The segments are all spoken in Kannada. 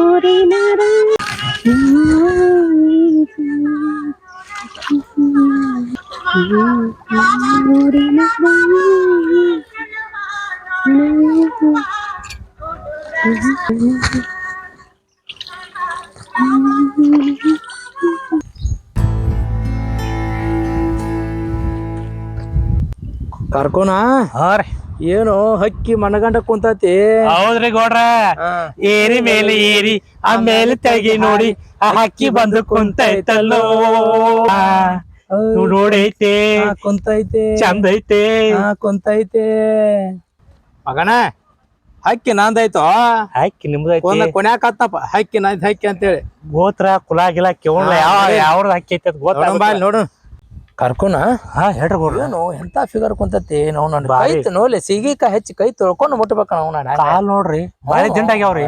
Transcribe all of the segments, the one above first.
ಊರಿನ ಕರ್ಕೋನ ಏನು ಹಕ್ಕಿ ಮನಗಂಡ ಕುಂತತಿ. ಹೌದ್ರಿ ಗೌಡ್ರ, ಏರಿ ಮೇಲೆ ಏರಿ ಆಮೇಲೆ ತೆಗಿ ನೋಡಿ ಆ ಹಕ್ಕಿ ಬಂದು ಕುಂತೈತಲ್ಲೋ. ನೋಡೈತೆ ಕುಂತೈತೆ, ಚಂದ ಐತೆ ಕುಂತೈತೆ. ಮಗನ ಹಕ್ಕಿ ನಂದಾಯ್ತು, ಹಕ್ಕಿ ನಿಮ್ದೈತಿ. ಕೊನ್ಯಾಕತ್ತಪ್ಪ ಹಕ್ಕಿ ನಂದ್ ಹಕ್ಕಿ ಅಂತೇಳಿ. ಗೋತ್ರ ಕುಲಾ ಗಿಲಾ ಕೇವಲ ಯಾವ್ದು ಹಕ್ಕಿ ಐತಿ ಗೊತ್ತ ನೋಡು. ಕರ್ಕೋನ ಹೇಳ್ರಿ ಗೌಡ್ರ, ಏನು ಎಂತ ಫಿಗರ್ ಕುಂತತಿ. ಕೈತ್ ನೋಲೆ ಸಿಗಿಕ ಹೆಚ್ಚಿ ಕೈ ತೊಳ್ಕೊಂಡು ಮುಟ್ಬೇಕ. ಕಾಲ್ ನೋಡ್ರಿ ಬಾಳಿ ದಿಂಡಾಗ್ಯಾವ್ರಿ.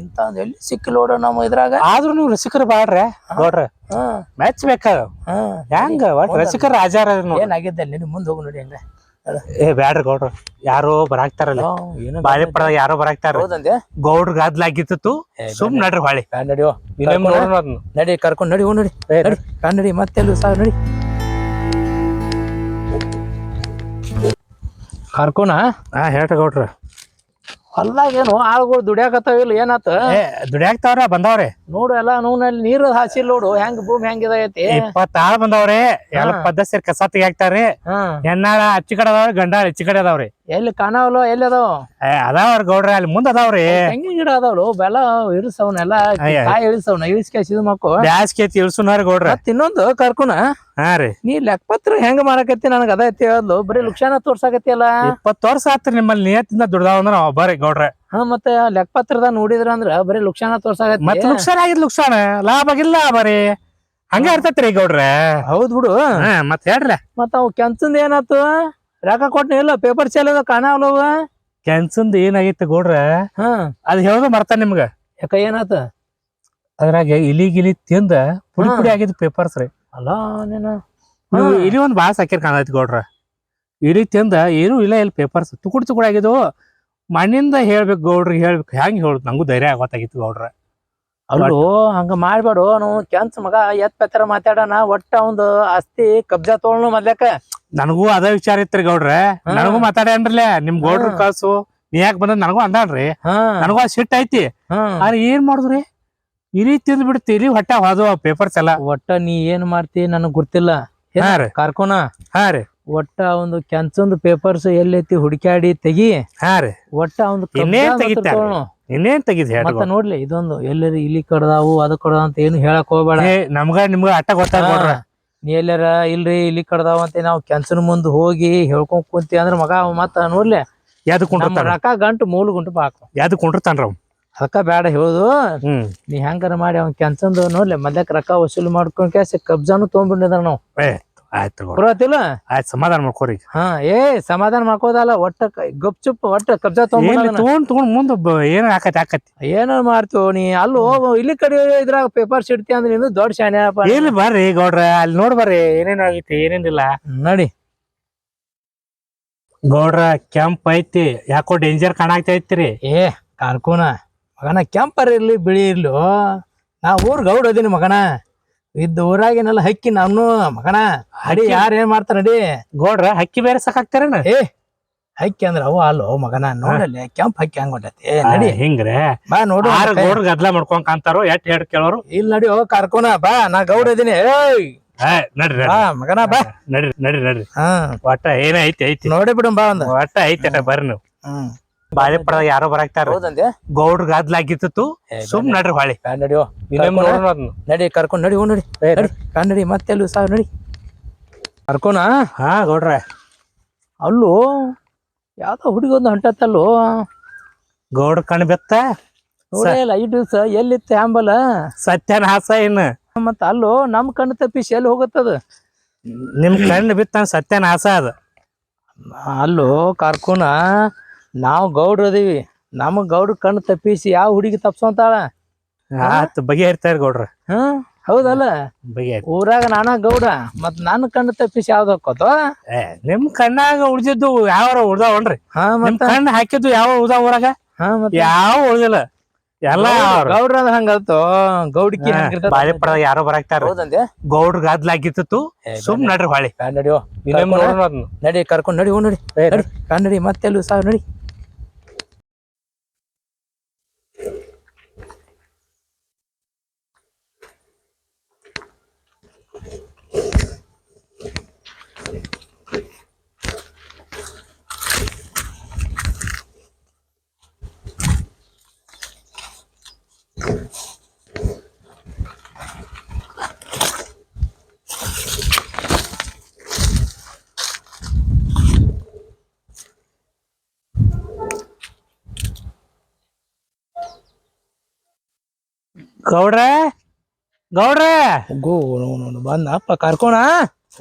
ಇಂತ ಎಲ್ಲಿ ಸಿಕ್ಕಿಲ್ ನೋಡ ನಮ್ಮ ಇದ್ರಾಗ. ಆದ್ರೂ ನೀವು ರಸಿಕರು ಬಾಳ್ರಿ ಗೌಡ್ರ, ಮೆಚ್ಬೇಕ. ಹೆಂಗ ರಸಿಕರ ಆಚಾರ ಏನಾಗಿದ್ದ ನೀನು ಮುಂದೆ ಹೋಗಿ ನೋಡಿ. ಹಂಗ ಬ್ಯಾಡ್ರಿ ಗೌಡ್ರ, ಯಾರೋ ಬರಾಕ್ತಾರಲ್ಲ ಬಾಳಿ ಪಡ, ಯಾರೋ ಬರಾಕ್ತಾರ. ಗೌಡ್ರ ಗದ್ಲಾಗಿತ್ತು, ಸುಮ್ ನಡ್ರಿ ಬಾಳಿ ನಡಿಯೋ. ನಡಿ ಕರ್ಕೊಂಡ್ ನಡಿ ನಡಿ ನಡಿ ಮತ್ತೆಲ್ಲ ಸಾರ್ ನಡಿ. ಕರ್ಕೋನ ಹೇಳ್ರಿ ಗೌಡ್ರ, ಹೊಲ್ದಾಗೇನು ಆಳುಗಳು ದುಡಿಯಾಕತ್ತಾವ ಇಲ್ಲ ಏನಾತ? ದುಡಿಯಾಕ್ತಾವ್ರ ಬಂದಾವ್ರಿ. ನೋಡು ಎಲ್ಲ ನೋನಲ್ಲಿ ನೀರು ಹಾಸಿಲ್ ನೋಡು ಹೆಂಗ್ ಭೂಮಿ ಹೆಂಗಿದೈತಿ. 20 ಆಳ್ ಬಂದಾವ್ರಿ. ಎಲ್ಲ ಪದ್ಧತಿ ಸೇರಿ ಕಸ ತೆಗಿಯಾಕ್ತಾರ್ರಿ. ಹೆಣ್ಣಾಳ ಅಚ್ಚಿ ಕಡೆ ಅದಾವ್ರಿ, ಗಂಡಾಳ ಇಚ್ಚಿ ಕಡೆ ಅದಾವ್ರಿ. ಎಲ್ಲಿ ಕಾಣವಲ್ಲ ಎಲ್ಲಿ ಅದಾವ? ಅದಾವ್ರಿ ಗೌಡ್ರ, ಅಲ್ಲಿ ಮುಂದ್ ಅದಾವ್ರಿ. ತೆಂಗಿನ ಗಿಡ ಅದಾವ್ರು ಬೆಲ್ಲ ಇಳಿಸವ್ನೆಲ್ಲ ಕಾಯಿ ಇಳಿಸವ್ನ ಇಳಿಸ್ಕೇಸಿದ ಮಕ್ಕು ಬ್ಯಾಸ್ಗೆ ಇಳ್ಸುನಾರಿ ಗೌಡ್ರ. ಇನ್ನೊಂದು ಕರ್ಕೋನ ನೀ ಲೆಕ್ಕಪತ್ರ ಹೆಂಗ ಮಾಡಕತ್ತಿ ನನಗ ಅದ ಐತಿ ಹೇಳಲು. ಬರೀ ಲುಕ್ಷಾನ ತೋರ್ಸಾಕತ್ತಿ ಅಲ್ಲ. 20 ವರ್ಷ ಆತ್ರಿ ನಿಮ್ಮಲ್ಲಿ ನಿಯತ್ತಿಂದ ದುಡ್ದಾವ ಅಂದ್ರ ಒಬ್ಬರಿ ಗೌಡ್ರ. ಮತ್ತೆ ಲೆಕ್ಕಪತ್ರದ ನೋಡಿದ್ರ ಅಂದ್ರ ಬರೀ ಲುಕ್ಷಾನ ತೋರ್ಸಾಕತ್ತಿ. ಮತ್ ಲುಕ್ಷಾನ ಆಗಿದ್ ಲುಕ್ಷಾನ, ಲಾಭ ಆಗಿಲ್ಲ ಬರೀ ಹಂಗ ಇರ್ತೈತ್ರಿ ಗೌಡ್ರ. ಹೌದ್ ಬಿಡು. ಮತ್ ಹೇಳ್ರಿ, ಮತ್ ಅವ್ ಕೆಂಚಂದ ಏನಾತು? ರೊಕ್ಕ ಕೊಟ್ನ ಇಲ್ಲ, ಪೇಪರ್ ಚೇಲದ ಕಾಣವಲ್ಲವ. ಕೆಂಚಂದ ಏನಾಗೈತಿ ಗೌಡ್ರ, ಅದ್ ಹೇಳೋದು ಮರ್ತಾನ ನಿಮ್ಗ. ಯಾಕ ಏನಾತ? ಅದ್ರಾಗ ಇಲಿ ಗಿಲಿ ತಿಂದ ಪುಡಿ ಪುಡಿ ಆಗಿದ್ ಪೇಪರ್ಸ್ ರೀ. ಅಲ್ಲ ನೀನು ಇಲಿ ಒಂದ್ ಬಾಳ ಸಾಕಿರ್ ಕಾಣೈತಿ ಗೌಡ್ರ. ಇಲಿ ತಿಂದ ಏನು ಇಲ್ಲ ಇಲ್ಲಿ ಪೇಪರ್ಸ್ ತುಕುಡ್ ತುಕುಡ್ ಆಗಿದ್ವು. ಮಣ್ಣಿಂದ ಹೇಳ್ಬೇಕು ಗೌಡ್ರಿಗೆ, ಹೇಳ್ಬೇಕು ಹೆಂಗ್ ಹೇಳುದು ನಂಗೂ ಧೈರ್ಯ ಆಗತ್ತಾಗಿತ್ತು ಗೌಡ್ರ. ಅಲ್ಲೂ ಹಂಗ ಮಾಡ್ಬೇಡು. ನಾವು ಕೆಂಚ ಮಗ ಎತ್ ಪೆತ್ತರ ಮಾತಾಡೋಣ. ಒಟ್ಟ ಒಂದು ಆಸ್ತಿ ಕಬ್ಜಾ ತೊಗೊಳ್ನು ಮೊದ್ಲಕ್ಕ. ನನಗೂ ಅದ ವಿಚಾರ ಇತ್ರಿ ಗೌಡ್ರ, ನನಗೂ ಮಾತಾಡ್ಯಾನ್ರಲ್ಲ ನಿಮ್ ಗೌಡ್ರ ಕಳ್ಸು ನೀ ಯಾಕೆ ಬಂದ್ ನನಗೂ ಅಂದಾನ್ರಿ. ನನಗೂ ಅದ್ ಸಿಟ್ಟ ಐತಿ. ಆದ್ರೆ ಏನ್ ಮಾಡುದ್ರಿ, ಇಲಿ ತಿಂದ್ ಬಿಡ್ತಿ, ಇಲಿ ಹೊಟ್ಟೆ ಹೋದವ ಪೇಪರ್ಸ್ ಎಲ್ಲ. ಒಟ್ಟ ನೀ ಏನ್ ಮಾಡ್ತಿ ನನಗ್ ಗೊತ್ತಿಲ್ಲ. ಕಾರ್ಕೋನ ಒಟ್ಟ ಒಂದು ಕೆಂಚಂದ್ ಪೇಪರ್ಸ್ ಎಲ್ಲೈತಿ ಹುಡುಕ್ಯಾಡಿ ತೆಗಿ. ಒಟ್ಟ ಒಂದು ಇನ್ನೇನ್ ತೆಗಿದ್ ಮತ್ತ ನೋಡ್ಲಿ ಇದೊಂದು ಎಲ್ಲರಿ ಇಲಿ ಕಡ್ದಾವು ಅದು ಕಡ್ದಾವ ಅಂತ ಏನು ಹೇಳಕ್ ಹೋಗ್ಬೇಡ. ನಮ್ಗ ನಿಮ್ಗ ಅಟ್ಟ ಗೊತ್ತಾಗ ನೀ ಎಲ್ಲಾರ ಇಲ್ರಿ ಇಲ್ಲಿ ಕಡ್ದಾವ ಅಂತ ನಾವ್ ಕೆಂಚನ ಮುಂದ್ ಹೋಗಿ ಹೇಳ್ಕೊಂಡ್ ಕುಂತಿ ಅಂದ್ರ ಮಗ ಮತ್ತ ನೋಡ್ಲಿ ಯಾವ್ದು ಕುಂಡ್ರತಾನ ರೊಕ್ಕ ಗಂಟು ಮೂಲ ಗುಂಟು ಬಾಕು ಯಾವ್ದು ಕುಂಡ್ರತಾನ್ರ. ಅದಕ್ಕ ಬ್ಯಾಡ ಹೇಳುದು. ನೀ ಹೆಂಗಾರ ಮಾಡಿ ಅವ್ನ ಕೆಂಚಂದು ನೋಡ್ಲಿ ಮೊದ್ಲಕ್ ರೊಕ್ಕ ವಸೂಲಿ ಮಾಡ್ಕೊಂಡ್ ಕ್ಯಾಸ ಕಬ್ಜಾನು ತೊಗೊಂಡ್ಬಿಟ್ಟಿದಾರ ನಾವ್. ಆಯ್ತು ಬರತ್ತಿಲ್ಲ, ಆಯ್ತು ಸಮಾಧಾನ ಮಾಡ್ಕೋರಿ. ಸಮಾಧಾನ ಮಾಡ್ಕೋದಲ್ಲ, ಒಟ್ಟ ಗಪ್ ಚುಪ್ ಒಟ್ಟ ಕಬ್ಜಾ ತಗೊಂಡ್ ಮುಂದ್ ಏನ ಆಕತಿ ಏನ ಮಾಡ್ತೀವ ನೀ. ಅಲ್ಲೂ ಇಲ್ಲಿ ಕಡೆ ಇದ್ರಾಗ ಪೇಪರ್ಸ್ ಇಡ್ತಿ ಅಂದ್ರೆ ಇನ್ನು ದೊಡ್ಡ ಶಾನೆ. ಏನ್ ಬರ್ರಿ ಗೌಡ್ರ, ಅಲ್ಲಿ ನೋಡ್ ಬರ್ರಿ ಏನೇನ್ ಆಗೈತಿ ಏನೇನಿಲ್ಲ ನೋಡಿ. ಗೌಡ್ರ ಕೆಂಪ್ ಐತಿ, ಯಾಕೋ ಡೇಂಜರ್ ಕಾಣಾಕ್ತೈತ್ರಿ. ಕಾರ್ಕೋನ ಮಗನ ಕೆಂಪರ್ ಇರ್ಲಿ ಬಿಳಿ ಇರ್ಲಿ, ನಾ ಊರ್ ಗೌಡ ಅದೀನಿ ಮಗನ. ಇದ್ದ ಊರಾಗಿನೆಲ್ಲ ಹಕ್ಕಿ ನಾನು ಮಗನ. ಅಡಿ ಯಾರ ಏನ್ ಮಾಡ್ತಾರ ನಡಿ. ಗೌಡ್ರ ಹಕ್ಕಿ ಬೇರೆ ಸಾಕಾಕ್ತಾರೇನ? ಹಕ್ಕಿ ಅಂದ್ರ ಅವ ಅಲ್ಲೋ ಮಗನ. ನೋಡಲ್ಲಿ ಕೆಂಪ್ ಹಕ್ಕಿ ಹಂಗ ಹೊಂಟೈತಿ. ನಡಿ ಹಿಂಗ್ರೆ ಬಾ ನೋಡು. ಗೌಡ್ರ ಗದ್ಲಾ ಮಾಡ್ಕೊಂಡ್ ಕಾಂತಾರೋ ಎಟ್ ಹೇಳಿ ಕೇಳೋರು. ಇಲ್ಲಿ ನಡಿ ಕಾರ್ಕೋನ ಬಾ, ನಾ ಗೌಡ ಅದೀನಿ. ನಡ್ರಿ ಮಗನ ಬಾ, ನಡ್ರಿ. ಒಟ್ಟ ಏನ ಐತಿ ನೋಡಿ ಬಿಡು ಬಾ. ಒಂದ್ ಒಟ್ಟ ಐತಿ ಬರ್ರಿ ನೀವು. ಬಾಳೆ ಪಡ ಯಾರೋ ಬರಾಕ್ತಾರ. ಗೌಡ್ರ ಗದ್ಲಾಗಿತ್ತು, ಸುಮ್ ನಡ್ರಿ ಬಾಳಿ ನಡಿಯೋ. ನಡಿ ಕರ್ಕೊಂಡ್ ನಡಿ ನಡಿ ಮತ್ತೆಲ್ಲ ಸಾವ್ ನಡಿ ಕರ್ಕೋನ. ಗೌಡ್ರ ಅಲ್ಲೂ ಯಾವ್ದೋ ಹುಡುಗೊಂದು ಹೊಂಟತ್ತಲ್ಲೋ. ಗೌಡ್ರ ಕಣ್ ಬೆತ್ತ ಐದು ದಿವ್ಸ ಎಲ್ಲಿತ್ತ ಆಂಬಲ ಸತ್ಯನ ಹಾಸ ಇನ್ನು. ಮತ್ತ ಅಲ್ಲೋ ನಮ್ ಕಣ್ಣು ತಪ್ಪಿಸಿ ಎಲ್ಲಿ ಹೋಗತ್ತದ? ನಿಮ್ ಕಣ್ಣು ಬಿತ್ತ ಸತ್ಯನ ಹಾಸ ಅದ. ಅಲ್ಲೋ ಕಾರ್ಕೋನ, ನಾವ್ ಗೌಡ್ರ ಅದೀವಿ, ನಮಗ್ ಗೌಡ್ರ ಕಣ್ಣು ತಪ್ಪಿಸಿ ಯಾವ ಹುಡುಗಿ ತಪ್ಸಂತಾಳ? ಬಗೆಹರಿತಾರ ಗೌಡ್ರ. ಹೌದಲ್ಲ ಬಗೆ ಊರಾಗ ನಾನ ಗೌಡ ಮತ್ ನಾನು ಕಣ್ಣು ತಪ್ಪಿಸಿ ಯಾವ್ದು ಹಾಕೋತ ನಿಮ್ ಕಣ್ಣಾಗ ಉಳ್ದಿದ್ದು ಯಾವ ಉಳ್ದಾವನ್ರಿ ಹಾ ನಿಮ್ ಮತ್ತ ಕಣ್ಣು ಹಾಕಿದ್ದು ಯಾವ ಉಳ್ದಾವ ಊರಾಗ ಹಾ ಮತ್ತ ಯಾವ ಉಳ್ದಿಲ್ಲ ಎಲ್ಲ ಗೌಡ್ರ ಹಂಗಲ್ತೋ ಗೌಡ್ಕಿ ಹಂಗಿರ್ತದ ಬಾಳೆಪಡ ಯಾರೋ ಬರಾಕ್ತಾರ ಹೌದಂದೆ ಗೌಡ್ರ ಗದ್ಲಾಗಿತ್ತು ಸುಮ್ ನಡ್ರಿ ಹೊಳಿ ನಡಿಯೋ ನಡಿ ಕರ್ಕೊಂಡ್ ನಡಿ ನಡಿ ನಡಿ ನಡಿ ಮತ್ತೆಲ್ಲ ಸಾವ್ ನಡಿ ಗೌಡ್ರ ಗೌಡ್ರ ಗೋ ಬಂದ ಅಪ್ಪ ಕರ್ಕೋಣ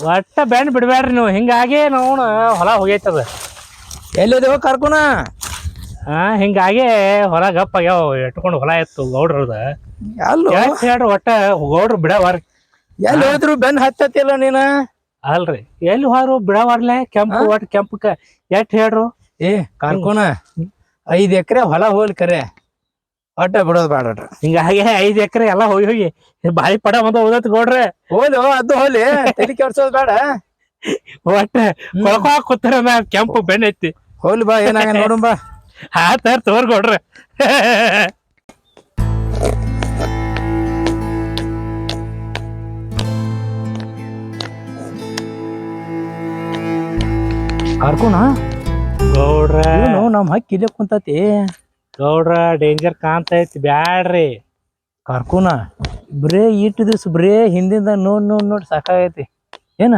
ಒಟ್ಟ ಬೆಂಡ್ ಬಿಡ್ಬ್ಯಾಡ್ರಿ ನೀವು ಹಿಂಗಾಗಿ ನಾವು ಹೊಲ ಹೋಗೈತದ ಎಲ್ಲಿದೇವ ಕರ್ಕೋಣ ಹಿಂಗಾಗಿ ಹೊಲ ಗಪ್ಪ ಆಗ್ಯಾವ ಇಟ್ಕೊಂಡು ಹೊಲ ಇತ್ತು ಗೌಡ್ರದ ಅಲ್ಲೋ ಹೇಳ್ರಿ ಒಟ್ಟ ಗೌಡ್ರು ಬಿಡವಾರ ಎಲ್ಲಿ ಹೋದ್ರು ಬೆನ್ ಹತ್ತತಿಲ್ಲ ನೀನ ಅಲ್ರಿ ಎಲ್ಲಿ ಹೋದ್ರು ಬಿಡವಾರ್ಲೆ ಕೆಂಪು ಒಟ್ಟು ಕೆಂಪಕ್ಕ ಎಷ್ಟ್ ಹೇಳ್ರು ಏ ಕರ್ಕೋಣ 5 ಎಕರೆ ಹೊಲ ಹೋಲ್ ಕರೆ ಒಟ್ಟ ಬಿಡೋದ್ ಬೇಡ ಹಿಂಗಾಗಿ 5 ಎಕರೆ ಎಲ್ಲಾ ಹೋಗಿ ಹೋಗಿ ಬಾಯಿ ಪಡ ಬಂದ ಹೋದತ್ ಗೌಡ್ರೆ ಹೋಲು ಅದು ಹೋಲಿ ತಲೆ ಕೆಡ್ಸೋದ್ ಬೇಡ ಒಟ್ಟ ಕೊಳ್ಕೊ ಕೂತಾರ ಕೆಂಪು ಬೆಣ್ಣ ಐತಿ ಹೋಲಿ ಬಾ ಏನಾಗ ನೋಡು ಬಾ ತೋರ್ ಗೌಡ್ರೆ ಕರ್ಕೋಣ ಗೌಡ್ರ ನಮ್ ಹಕ್ಕಿ ಇಲ್ಲೇ ಕುಂತತಿ ಗೌಡ್ರ ಡೇಂಜರ್ ಕಾಣ್ತೈತಿ ಬ್ಯಾಡ್ರಿ ಕರ್ಕೋಣ ಬರೇ ಇಟ್ಟು ದಿವ್ಸ ಬರೇ ಹಿಂದಿಂದ ನೋಡ್ ಸಾಕಾಗೈತಿ ಏನ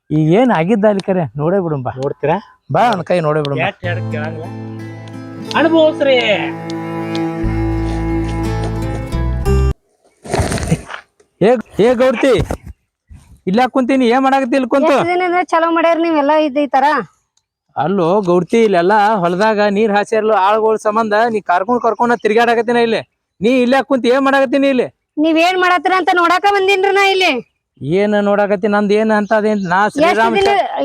ಈಗ ಏನ್ ಆಗಿದ್ದ ಅಲ್ಲಿ ಕರೆ ನೋಡೇ ಬಿಡುಂಬಾ ನೋಡ್ತೀರಾ ಬಾ ಒಂದ್ ಕೈ ನೋಡೇ ಬಿಡುಂಬಾ ಅನುಭವಿಸ್ರಿ ಏ ಗೌಡ್ತಿ ಇಲ್ಲ ಕುಂತೀನಿ ಏನ್ ಮಾಡಾಕತ್ತಿ ಇಲ್ಲಿ ಕುಂತು ಚಲೋ ಮಾಡ್ಯಾರ ನೀವೆಲ್ಲ ಈ ತರ ಅಲ್ಲೋ ಗೌಡ್ತಿ ಇಲ್ಲೆಲ್ಲ ಹೊಲದಾಗ ನೀರ್ ಹಾಸ್ಯಾರ್ಲು ಆಳ್ಗಳ ಸಂಬಂಧ ನೀ ಕರ್ಕೊಂಡ್ ತಿರ್ಗಾಡಕತ್ತೀನ ಇಲ್ಲಿ ನೀ ಇಲ್ಲೇ ಕುಂತ ಏನ್ ಮಾಡಾಕತ್ತೀನಿ ಇಲ್ಲಿ ನೀವೇನ್ ಮಾಡತ್ತೀರ ಅಂತ ನೋಡಾಕ ಬಂದಿನ್ರಿ ನಾ ಇಲ್ಲಿ ಏನ್ ನೋಡಾಕತ್ತಿ ನಂದ್ ಏನ್ ಅಂತ ಅದೇನ್ ನಾ ಶ್ರೀರಾಮ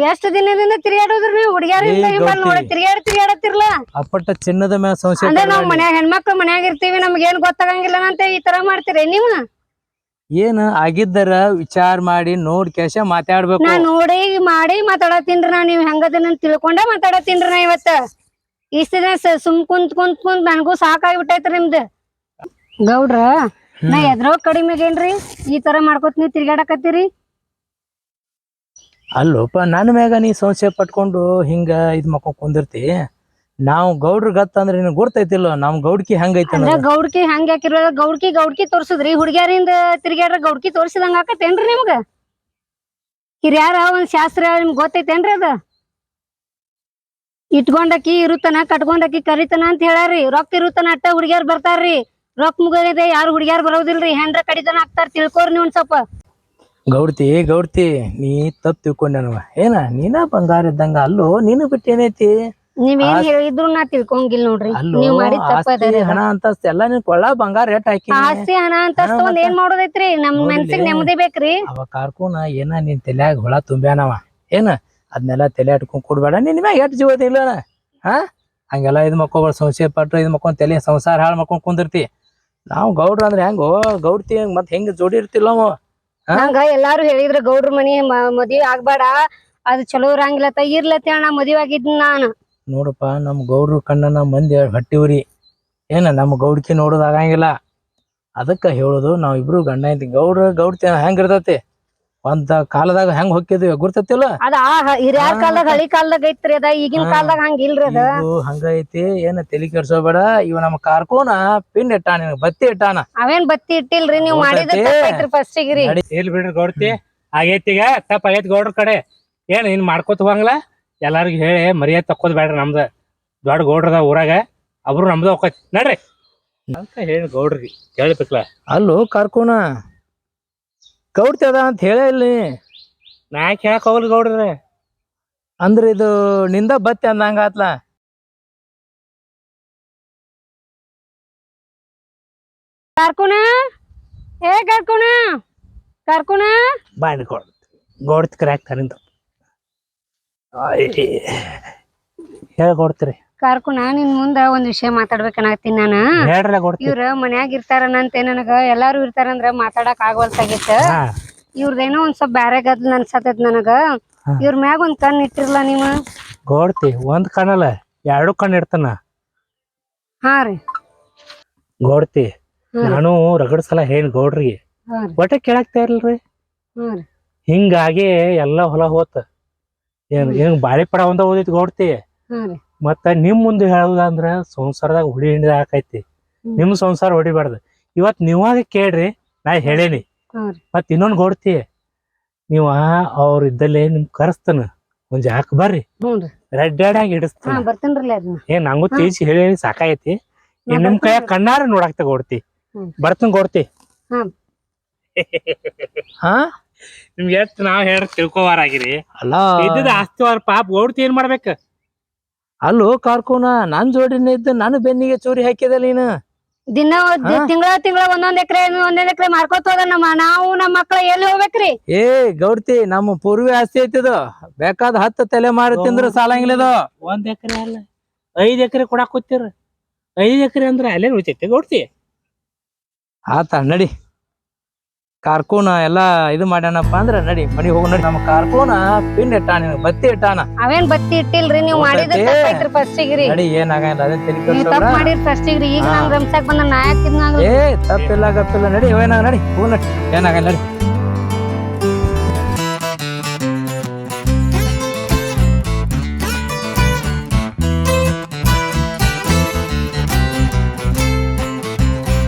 ಎಷ್ಟು ದಿನದಿಂದ ತಿರ್ಗಾಡೋದ್ರಿ ನೀವು ಹುಡುಗಿಯರಿಂದ ತಿರ್ಗಾಡತ್ತಿರ್ಲ ಅಪ್ಪಟ್ಟ ಚಿನ್ನದ ಮ್ಯಾಲ ಸಂಶಯ ಅಂದ್ರೆ ನಾವ್ ಮನ್ಯಾಗ ಹೆಣ್ಮಕ್ಳು ಮನ್ಯಾಗ ಇರ್ತೀವಿ ನಮ್ಗೆ ಏನ್ ಗೊತ್ತಾಗಂಗಿಲ್ಲ ಅಂತ ಈ ತರ ಮಾಡ್ತೀರಿ ನೀವು ಏನ್ ಆಗಿದ್ದರ ವಿಚಾರ ಮಾಡಿ ನೋಡ್ ಕೇಶ ಮಾತಾಡ್ಬೇಕು ನಾ ನೋಡಿ ಮಾಡಿ ಮಾತಾಡತ್ತೀನ್ರಿ ನಾ ನೀವ್ ಹೆಂಗದನ್ನ ತಿಳ್ಕೊಂಡ ಮಾತಾಡತ್ತೀನ್ರಿ ನಾ ಇವತ್ತ ಇಷ್ಟ ದಿನ ಸುಮ್ ಕುಂತ್ ನನಗೂ ಸಾಕಾಗ್ಬಿಟ್ಟೈತ್ರಿ ನಿಮ್ದು ಗೌಡ್ರ ನಾ ಎದ್ರೋ ಕಡಿಮೆಗೇನ್ರಿ ಈ ತರ ಮಾಡ್ಕೊತ ನೀವ್ ತಿರ್ಗಾಡಕತ್ತೀರಿ ಅಲ್ಲೋಪ ನನ್ನ ಮ್ಯಾಗ ನೀ ಸಂಶಯ ಪಟ್ಕೊಂಡು ಹಿಂಗ ಇದ್ ಮಕ್ಕೊಂಡ್ ಕುಂದಿರ್ತಿ ನಾವು ಗೌಡ್ರ ಗತ್ತ ಅಂದ್ರೆ ನಿನ್ ಗುರ್ತೈತಿಲ್ಲ ನಮ್ ಗೌಡ್ಕಿ ಹಂಗೈತಿ ಅಂದ್ರ ಗೌಡ್ಕಿ ಹಂಗ ಯಾಕಿರೋ ಗೌಡ್ಕಿ ತೋರ್ಸುದ್ರಿ ಹುಡ್ಗ್ಯಾರಿಂದ ತಿರ್ಗ್ಯಾಡ್ರ ಗೌಡ್ಕಿ ತೋರ್ಸಿದಂಗ ಆಕತ್ತೇನ್ರಿ ನಿಮ್ಗ ಹಿರಿಯಾರ ಒಂದ್ ಶಾಸ್ತ್ರ ನಿಮ್ಗೆ ಗೊತ್ತೈತೇನ್ರಿ ಅದ ಇಟ್ಕೊಂಡಕಿ ಇರುತ್ತನ ಕಟ್ಕೊಂಡಕಿ ಕರಿತನ ಅಂತ ಹೇಳಾರಿ ರೊಕ್ಕ ಇರುತ್ತನ ಅಟ್ಟ ಹುಡ್ಗ್ಯಾರ್ ಬರ್ತಾರ್ರಿ ರೊಕ್ಕ ಮುಗದೆ ಯಾರು ಹುಡ್ಗ್ಯಾರ್ ಬರೋದಿಲ್ರಿ ಹೆಂಡ್ರ ಕಡಿತನ ಆಗ್ತಾರ ತಿಳ್ಕೋರಿ ನೀವ್ ಒಂದ್ ಸ್ವಲ್ಪ ಗೌಡ್ತಿ ನೀ ತಪ್ಪು ತಿಳ್ಕೊಂಡೇನವ ಏನ ನೀನ ಬಂಗಾರ ಇದ್ದಂಗ ಅಲ್ಲೋ ನೀನು ಬಿಟ್ಟು ಏನೈತಿ ನೀವೇನ್ ಹೇಳಿದ್ರು ನಾ ತಿಳ್ಕೊಂಗಿಲ್ ನೋಡ್ರಿ ನೀವ್ ಮಾಡಿದ್ ತಪ್ಪದರಿ ಹಣ ಅಂತಸ್ತ ಎಲ್ಲ ನೀನ್ ಕೊಳ್ಳ ಬಂಗಾರ ರೇಟ್ ಹಾಕಿ ಆಸ್ತಿ ಹಣ ಅಂತಸ್ತ ಒಂದ್ ಏನ್ ಮಾಡೋದೈತ್ರಿ ನಮ್ ಮನ್ಸಿಗ್ ನೆಮ್ಮದಿ ಬೇಕ್ರಿ ಅವ ಕಾರ್ಕೂನ ಏನ ನಿನ್ ತಲ್ಯಾಗ ಹೊಳ ತುಂಬ್ಯಾನವ ಏನ ಅದ್ನೆಲ್ಲ ತಲೆ ಇಟ್ಕೊಂಡ್ ಕೊಡ್ಬೇಡ ನಿನ್ ಮ್ಯಾಗ ಎಟ್ ಜೀವದ ಇಲ್ಲ ಹಾ ಹಂಗೆಲ್ಲ ಇದ್ ಮಕ್ಕೋಬಾರ ಸಂಶಯ ಪಟ್ರ ಇದ್ ಮಕ್ಕೊಂಡ್ ತಲೆ ಸಂಸಾರ ಹಾಳು ಮಾಡ್ಕೊಂಡ್ ಕುಂದಿರ್ತಿ ನಾವ್ ಗೌಡ್ರ ಅಂದ್ರೆ ಹೆಂಗೋ ಗೌಡ್ತಿ ಮತ್ ಹೆಂಗ್ ಜೋಡಿ ಇರ್ತಿಲ್ಲ ಅವ ಹಂಗ ಎಲ್ಲಾರು ಹೇಳಿದ್ರ ಗೌಡ್ರ ಮನಿ ಮದ್ವಿ ಆಗ್ಬೇಡ ಅದ್ ಚಲೋ ಇರಂಗಿಲ್ಲತ್ತ ಇರ್ಲತ್ತ ನಾ ಮದ್ವಿ ಆಗಿದ್ ನಾನು ನೋಡಪ್ಪ ನಮ್ ಗೌಡ್ರ ಕಣ್ಣನ ಮಂದಿ ಹಟ್ಟಿವ್ರಿ ಏನ ನಮ್ ಗೌಡ್ಕಿ ನೋಡೋದ್ ಆಗಂಗಿಲ್ಲ ಅದಕ್ಕ ಹೇಳುದು ನಾವ್ ಇಬ್ರು ಗಂಡ ಐತಿ ಗೌಡ್ತಿ ಹೆಂಗ್ ಇರ್ತತಿ ಒಂದ್ ಕಾಲದಾಗ ಹೆಂಗ್ ಹೊಕ್ಕಿದ್ವಿ ಗುರ್ತತಿಲ್ಲ ಅದ ಹಿರಿಯಾರ ಕಾಲದಾಗ ಹಳಿ ಕಾಲದಾಗ ಐತ್ರಿ ಅದ ಈಗಿನ ಕಾಲದಾಗ ಹಂಗ ಇಲ್ರಿ ಅದ ಹಂಗ ಐತಿ ಏನ ತಲಿ ಕೆಡ್ಸೋಬೇಡ ಇವ ನಮ್ ಕಾರ್ಕೋನ ಪಿನ್ ಇಟ್ಟಾನ ಬತ್ತಿ ಇಟ್ಟಾನ ಅವೇನ್ ಬತ್ತಿ ಇಟ್ಟಿಲ್ರಿ ನೀವ್ ಮಾಡಿದ ತಪ್ಪೈತ್ರಿ ಫಸ್ಟಿಗ್ರಿ ಎಲ್ಲಿ ಬಿಡ್ರಿ ಗೌಡ್ತಿ ಆಗೈತಿ ಈಗ ತಪ್ಪ ಆಗೈತಿ ಗೌಡ್ರ ಕಡೆ ಏನ್ ಇನ್ ಮಾಡ್ಕೋತ ಹೋಗಂಗಿಲ್ಲ ಎಲ್ಲಾರಿಗೂ ಹೇಳಿ ಮರ್ಯಾದೆ ತಕ್ಕೋದ್ ಬೇಡ್ರಿ ನಮ್ದ ದೊಡ್ಡ ಗೌಡ್ರದ ಊರಾಗ ಅವ್ರು ನಮ್ದು ಹೋಗತಿ ನಡ್ರಿ ಅಂತ ಹೇಳಿ ಗೌಡ್ರಿಗೆ ಕೇಳ್ಬೇಕಲ್ಲ ಅಲ್ಲೋ ಕಾರ್ಕೋನ ಗೌಡ್ತಿ ಅದ ಅಂತ ಹೇಳಿ ನಾ ಕೇಳಕ್ ಹೋಗಲ್ ಗೌಡ್ರಿ ಅಂದ್ರೆ ಇದು ನಿಂದ ಬತ್ತಿ ಅಂದಂಗ ಆತ್ಲ ಕಾರ್ಕುನ ಕರ್ಕೊಣ ಬಾಯ್ ಗೋಡ್ತಿ ಕರೆಯಾಕ್ ತರಿಂದ ಹೇಳ್ಕೊಡ್ತೀರಿ ಕರ್ಕೊಣ ನಿನ್ ಮುಂದ ಒಂದ್ ವಿಷಯ ಮಾತಾಡ್ಬೇಕನ್ನತ್ತೀನಿ ನಾನು. ಹೇಳ್ರಲ್ಲ ಕೊಡ್ತೀವಿ. ಇವ್ರ ಮನ್ಯಾಗ ಇರ್ತಾರನಂತೆ ನನಗ ಎಲ್ಲಾರು ಇರ್ತಾರಂದ್ರ ಮಾತಾಡಕ್ ಆಗವಲ್ತಾಗಿತ್ತ. ಇವ್ರದೇನೋ ಒಂದ್ ಸ್ವಲ್ಪ ಬ್ಯಾರೆ ಗದ್ಲ ಅನ್ಸತೈತ್ ನನಗ. ಇವ್ರ ಮ್ಯಾಗ ಒಂದ್ ಕಣ್ ಇಟ್ಟಿರ್ಲ ನೀವ. ಗೋಡ್ತಿ ಒಂದ್ ಕಣ್ಣಲ್ಲ 2 ಕಣ್ಣು ಇಡ್ತಾನ. ಹಾ ರೀ ಗೋಡ್ತಿ ನಾನು ರಗಡ್ ಸಲ ಹೇಳಿ ಗೌಡ್ರಿಗೆ ಒಟ್ಟ ಕೇಳಾಕ್ತಾ ಇರಲ್ರಿ. ಹಿಂಗಾಗಿ ಎಲ್ಲಾ ಹೊಲ ಹೋತ ಏನ್ ಬಾಳಿ ಪಡ ಒಂದ ಓದೈತಿ ಗೋಡ್ತಿ. ಮತ್ತ ನಿಮ್ ಮುಂದೆ ಹೇಳುದಂದ್ರ ಸಂಸಾರದಾಗ ಹುಳಿ ಹಿಂಡಿ ಹಾಕೈತಿ. ನಿಮ್ ಸಂಸಾರ ಹೊಡಿಬಾರ್ದು. ಇವತ್ ನೀವಾಗ ಕೇಳ್ರಿ ನಾ ಹೇಳೇನಿ. ಮತ್ ಇನ್ನೊಂದ್ ಗೋಡ್ತಿ ನೀವ ಅವ್ರ ಇದ್ದಲ್ಲೇ ನಿಮ್ ಕರೆಸ್ತಾನ ಒಂದ್ ಜಾಕ್ ಬರ್ರಿ ರೆಡ್ಡಾಗಿ ಹಿಡಿಸ್ತಾನ. ಏನ್ ನಂಗೂ ತೀಸಿ ಹೇಳಿ ಸಾಕಾಗೈತಿ. ನಿಮ್ ಕೈಯಾಗ ಕಣ್ಣಾರ ನೋಡಾಕ್ತ ಗೋಡ್ತಿ. ಬರ್ತನ್ ಗೋಡ್ತಿ. ಹಾ ನಿಮ್ಗೆ ಎಷ್ಟ್ ನಾವ್ ಹೇಳ ತಿಳ್ಕೋವಾರಾಗಿರಿ. ಅಲ್ಲ ಇದ್ದಿದ್ ಆಸ್ತಿವಾರ ಪಾಪ ಗೋಡ್ತಿ ಏನ್ ಮಾಡ್ಬೇಕ. ಅಲ್ಲೋ ಕಾರ್ಕೋನ ನನ್ ಜೋಡಿನ ಇದ್ದ ನಾನು ಬೆನ್ನಿಗೆ ಚೂರಿ ಹಾಕಿದ ನೀನು. ದಿನ ತಿಂಗಳ ಒಂದೊಂದ್ ಎಕರೆ ಮಾಡ್ಕೋತ ಹೋದ ನಾವು ನಮ್ಮ ಮಕ್ಳ ಎಲ್ಲಿ ಹೋಗ್ಬೇಕ್ರಿ. ಏ ಗೌಡ್ತಿ ನಮ್ಮ ಪೂರ್ವಿ ಆಸ್ತಿ ಐತಿದು. ಬೇಕಾದ 10 ತಲೆ ಮಾರಿ ತಿಂದ್ರ ಸಾಲಂಗಿಲ್ಲದು. 1 ಎಕರೆ ಅಲ್ಲ 5 ಎಕರೆ ಕೊಡಾಕ್ ಕೂತಿರ. 5 ಎಕರೆ ಅಂದ್ರೆ ಅಲ್ಲೇ ಉಳಿತೈತಿ ಗೋಡ್ತಿ. ಆತ ನಡಿ. ಕಾರ್ಕೋನ ಎಲ್ಲಾ ಇದು ಮಾಡ್ಯಾನಪ್ಪ ಅಂದ್ರ ನಡಿ ಮನಿಗ್ ಹೋಗ. ನಡಿ ನಮ್ಮ ಕಾರ್ಕೋನ ಪಿನ್ ಇಟ್ಟಾನ ಬತ್ತಿ ಇಟ್ಟಾನ. ಅವೇನ್ ಬತ್ತಿ ಇಟ್ಟಿಲ್ರಿ ನೀವ್ ಮಾಡಿದ ತಪ್ಪೈತ್ರಿ ಫಸ್ಟಿಗ್ರಿ. ನಡಿ ಏನಾಗಲ್ಲ ಅದೇ ತಲೆ ನೀವ್ ತಪ್ಪ ಮಾಡಿರ್ ಫಸ್ಟಿಗ್ರಿ. ಈಗ ನಂಗ್ ರಮ್ಸಾಕ್ ಬಂದ ನಾಯಕ್ ಏ ತಪ್ಪಿಲ್ಲ ಗಪ್ಪಿಲ್ಲ ನಡಿ ಏನಾಗ ನಡಿ ಹೋಗ ನಡಿ ಏನಾಗಲ್ಲ ನಡಿ.